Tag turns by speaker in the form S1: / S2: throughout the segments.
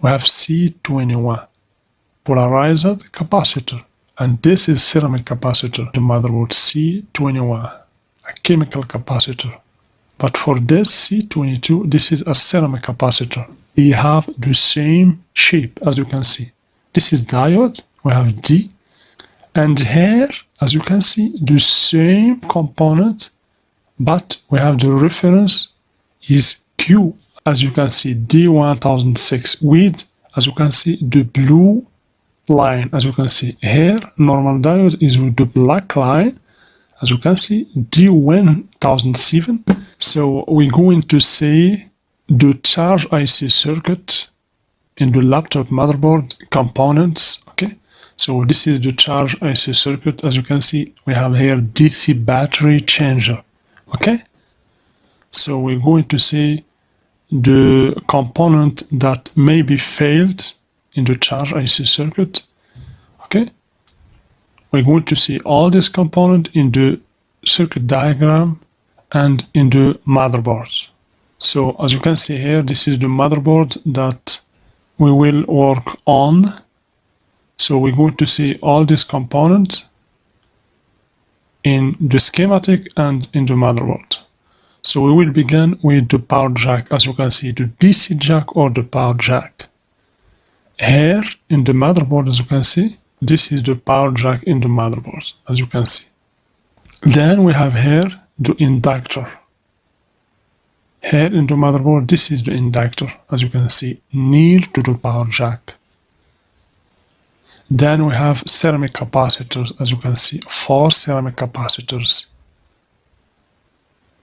S1: we have C21 polarized capacitor, and this is ceramic capacitor, the motherboard C21, a chemical capacitor. But for this C22, this is a ceramic capacitor. They have the same shape, as you can see. This is diode, we have D, and here, as you can see, the same component, but we have the reference is Q, as you can see, D1006 with, as you can see, the blue line. As you can see here, normal diode is with the black line, as you can see, D1007. So we're going to say the charge IC circuit in the laptop motherboard components. Okay, so this is the charge IC circuit. As you can see, we have here DC battery changer. Okay, so we're going to say the component that may be failed in the charge IC circuit. Okay, we're going to see all this component in the circuit diagram and in the motherboard. So as you can see here, this is the motherboard that we will work on. So we're going to see all these components in the schematic and in the motherboard. So we will begin with the power jack, as you can see, the DC jack or the power jack. Here in the motherboard, as you can see, this is the power jack in the motherboard, as you can see. Then we have here the inductor. Here in the motherboard, this is the inductor, as you can see, near to the power jack. Then we have ceramic capacitors, as you can see, 4 ceramic capacitors.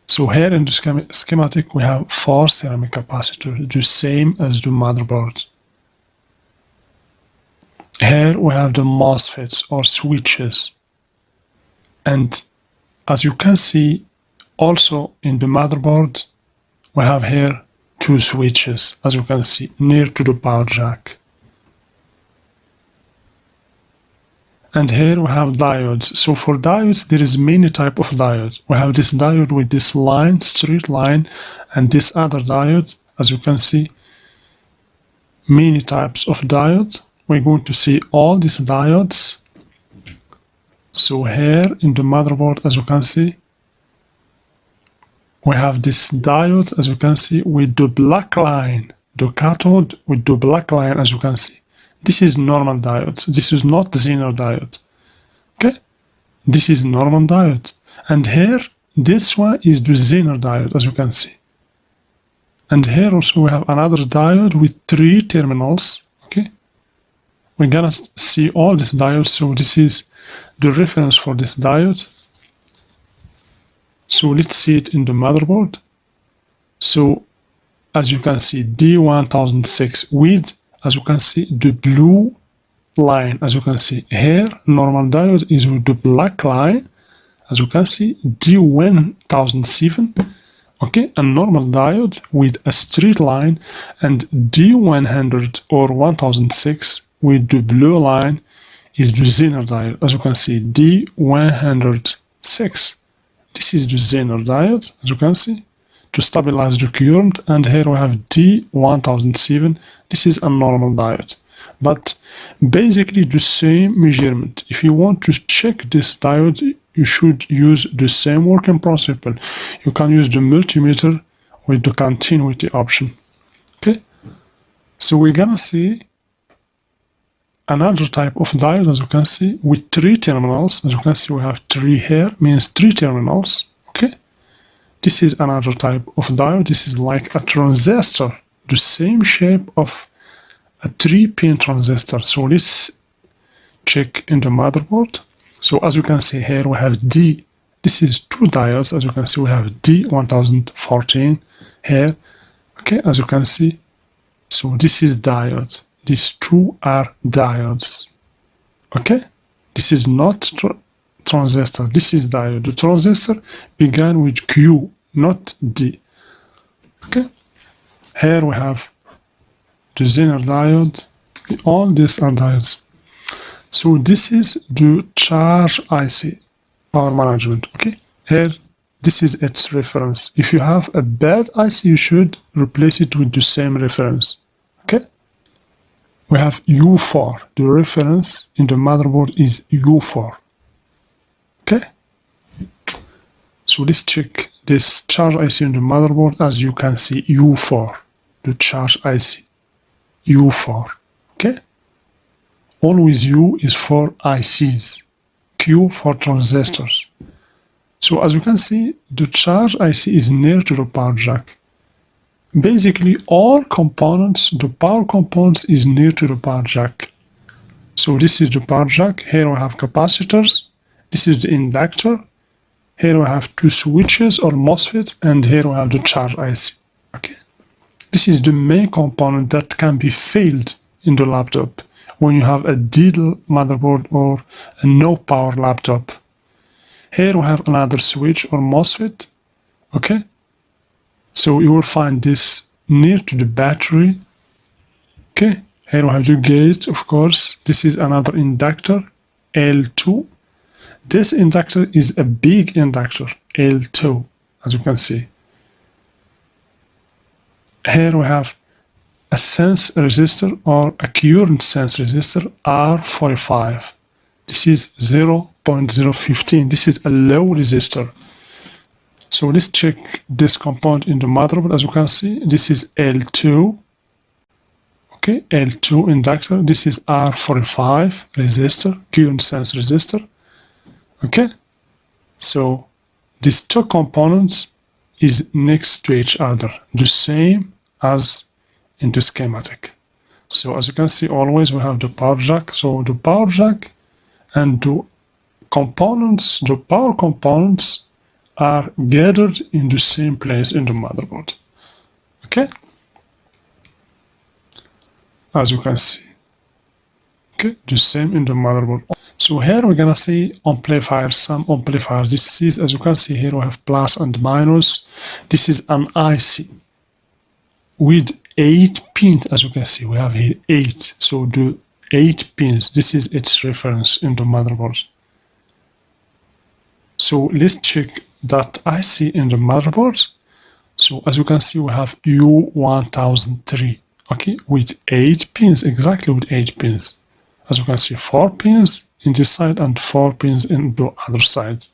S1: So here in the schematic, we have 4 ceramic capacitors, the same as the motherboard. Here we have the MOSFETs or switches. And as you can see, also in the motherboard, we have here 2 switches, as you can see, near to the power jack. And here we have diodes. So for diodes, there is many type of diodes. We have this diode with this line, straight line, and this other diode, as you can see, many types of diode. We're going to see all these diodes. So here in the motherboard, as you can see, we have this diode, as you can see, with the black line, the cathode with the black line, as you can see. This is normal diode. This is not Zener diode. Okay? This is normal diode. And here, this one is the Zener diode, as you can see. And here also we have another diode with 3 terminals. Okay? We're gonna see all these diodes. So this is the reference for this diode. So let's see it in the motherboard. So as you can see, D1006 with, as you can see, the blue line. As you can see here, normal diode is with the black line. As you can see, D1007. Okay, a normal diode with a straight line, and D100 or 1006 with the blue line is the Zener diode. As you can see, D106. This is the Zener diode, as you can see, to stabilize the current. And here we have D1007. This is a normal diode, but basically the same measurement. If you want to check this diode, you should use the same working principle. You can use the multimeter with the continuity option. Okay, so we're gonna see another type of diode, as you can see, with 3 terminals. As you can see, we have 3 here, means 3 terminals. Okay, this is another type of diode. This is like a transistor, the same shape of a 3-pin transistor. So let's check in the motherboard. So as you can see here, we have D. This is 2 diodes. As you can see, we have D1014 here. Okay, as you can see. So this is diode. These 2 are diodes. Okay, this is not transistor. This is diode. The transistor began with Q, not D. Okay, here we have the Zener diode. Okay, all these are diodes. So this is the charge IC, power management. Okay, here this is its reference. If you have a bad IC, you should replace it with the same reference. Okay, we have U4. The reference in the motherboard is U4. Okay? So let's check this charge IC in the motherboard. As you can see, U4, the charge IC, U4. Okay? Always U is for ICs, Q for transistors. So as you can see, the charge IC is near to the power jack. Basically, all components, the power components is near to the power jack. So this is the power jack. Here we have capacitors. This is the inductor. Here we have two switches or MOSFETs, and here we have the charge IC. Okay? This is the main component that can be failed in the laptop when you have a idle motherboard or a no power laptop. Here we have another switch or MOSFET. Okay? So you will find this near to the battery. Okay? Here we have the gate, of course. This is another inductor, L2. This inductor is a big inductor, L2, as you can see. Here we have a sense resistor or a current sense resistor, R45. This is 0.015. This is a low resistor. So let's check this component in the motherboard. As you can see, this is L2. Okay, L2 inductor. This is R45 resistor, current sense resistor. Okay, so these two components is next to each other, the same as in the schematic. So as you can see, always we have the power jack. So the power jack and the components, the power components are gathered in the same place in the motherboard. Okay, as you can see. Okay, the same in the motherboard. So here we're gonna see amplifiers, some amplifiers. This is, as you can see here, we have plus and minus. This is an IC with 8 pins. As you can see, we have here 8. So the 8 pins, this is its reference in the motherboard. So let's check that IC in the motherboard. So as you can see, we have U1003, okay, with 8 pins, exactly with 8 pins. As you can see, 4 pins in this side and 4 pins in the other side.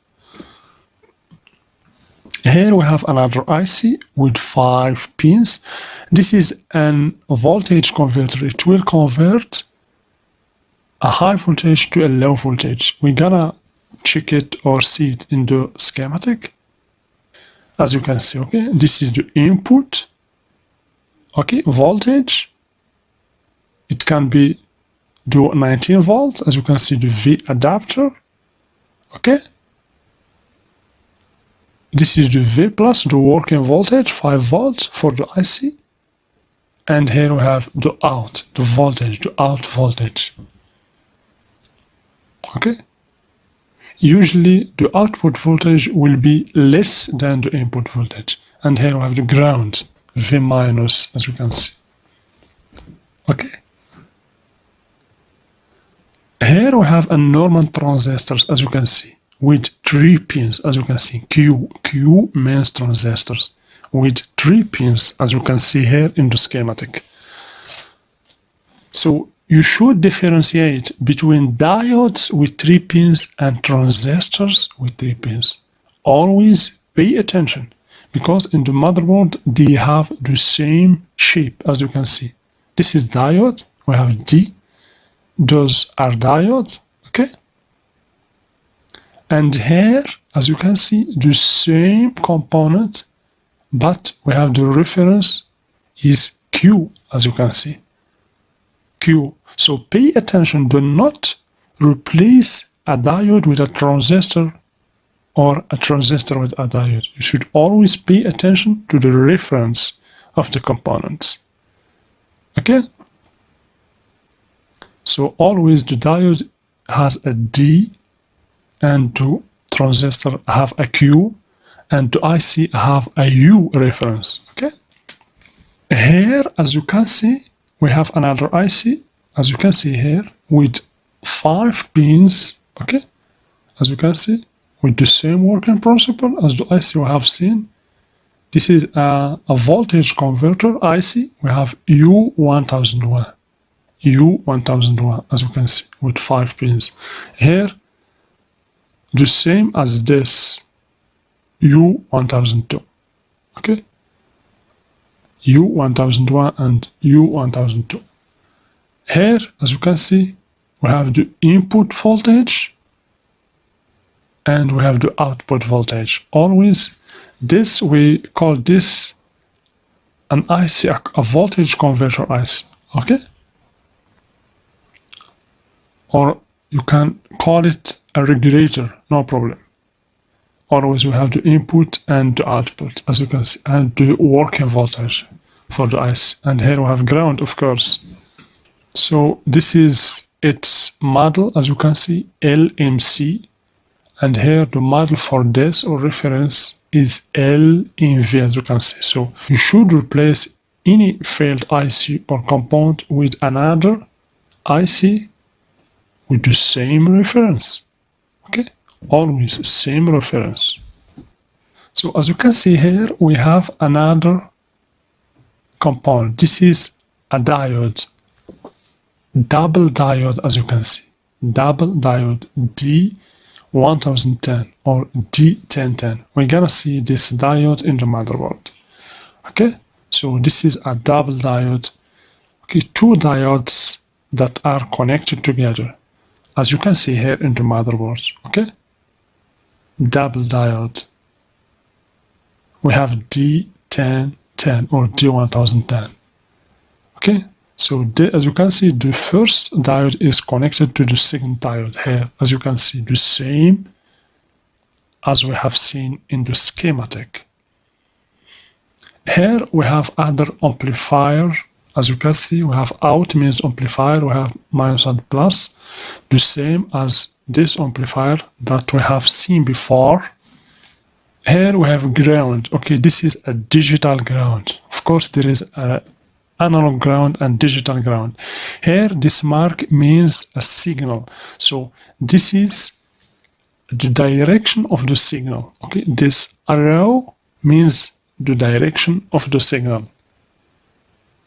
S1: Here we have another IC with 5 pins. This is a voltage converter. It will convert a high voltage to a low voltage. We're gonna check it or see it in the schematic. As you can see, okay, this is the input, okay, voltage. It can be the 19 volts, as you can see, the V adapter. Okay, this is the V plus, the working voltage, 5 volts for the IC. And here we have the out, the voltage, the out voltage. Okay, usually the output voltage will be less than the input voltage. And here we have the ground, V minus, as you can see. Okay, here we have a normal transistors, as you can see, with 3 pins, as you can see. Q means transistors with 3 pins, as you can see here in the schematic. So you should differentiate between diodes with 3 pins and transistors with 3 pins. Always pay attention, because in the motherboard they have the same shape, as you can see. This is diode, we have D. Those are diodes, okay? And here, as you can see, the same component, but we have the reference is Q, as you can see. Q. So pay attention, do not replace a diode with a transistor or a transistor with a diode. You should always pay attention to the reference of the components. Okay? So always the diode has a D and the transistor have a Q and the IC have a U reference. Okay. Here, as you can see, we have another IC, as you can see here, with 5 pins. Okay. As you can see, with the same working principle as the IC we have seen. This is a voltage converter IC. We have U1001. U1001, as you can see, with 5 pins. Here, the same as this, U1002. Okay? U1001 and U1002. Here, as you can see, we have the input voltage and we have the output voltage. Always, this, we call this an IC, a voltage converter IC. Okay? Or you can call it a regulator, no problem. Always we have the input and the output, as you can see, and the working voltage for the IC. And here we have ground, of course. So this is its model, as you can see, LMC. And here the model for this or reference is LMV, as you can see. So you should replace any failed IC or component with another IC with the same reference. Okay? Always same reference. So as you can see here, we have another component. This is a diode, double diode, as you can see, double diode D1010 or D1010. We're gonna see this diode in the motherboard. Okay, so this is a double diode. Okay, two diodes that are connected together, as you can see here in the motherboard. Okay, double diode. We have D1010 or D1010. Okay, so as you can see, the first diode is connected to the second diode here. As you can see, the same as we have seen in the schematic. Here we have other amplifier. As you can see, we have out means amplifier, we have minus and plus, the same as this amplifier that we have seen before. Here we have ground. Okay, this is a digital ground. Of course, there is an analog ground and digital ground. Here, this mark means a signal. So this is the direction of the signal. Okay, this arrow means the direction of the signal.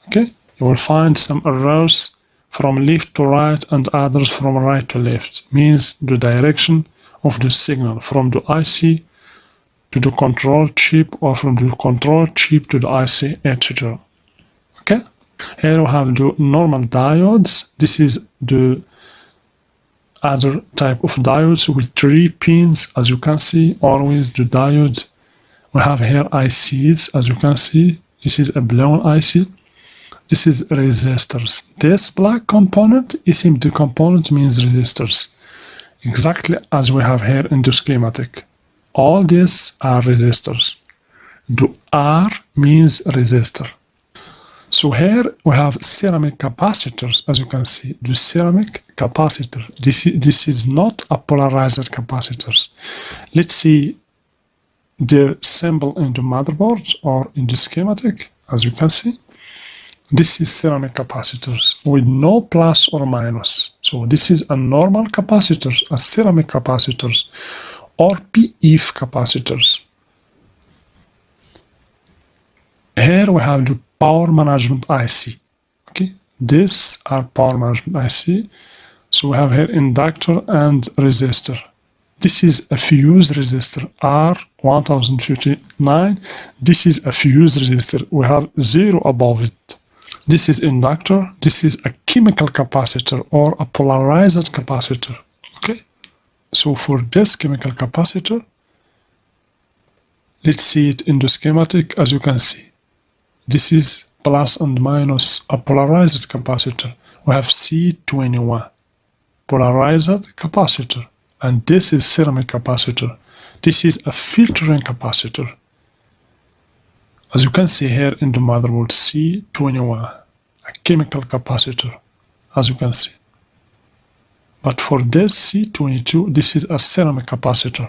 S1: Okay, you will find some arrows from left to right and others from right to left. Means the direction of the signal from the IC to the control chip or from the control chip to the IC, etc. Okay, here we have the normal diodes. This is the other type of diodes with 3 pins. As you can see, always the diodes. We have here ICs, as you can see. This is a blown IC. This is resistors. This black component, SMD component, means resistors. Exactly as we have here in the schematic. All these are resistors. The R means resistor. So here we have ceramic capacitors, as you can see. The ceramic capacitor. This is not a polarized capacitors. Let's see the symbol in the motherboard or in the schematic, as you can see. This is ceramic capacitors with no plus or minus. So this is a normal capacitors, a ceramic capacitors, or PF capacitors. Here we have the power management IC. Okay, these are power management IC. So we have here inductor and resistor. This is a fuse resistor R1059. This is a fuse resistor. We have 0 above it. This is inductor. This is a chemical capacitor or a polarized capacitor. Okay. So for this chemical capacitor, let's see it in the schematic. As you can see, this is plus and minus a polarized capacitor. We have C21, polarized capacitor, and this is ceramic capacitor. This is a filtering capacitor. As you can see here in the motherboard, C21, a chemical capacitor, as you can see. But for this C22, this is a ceramic capacitor.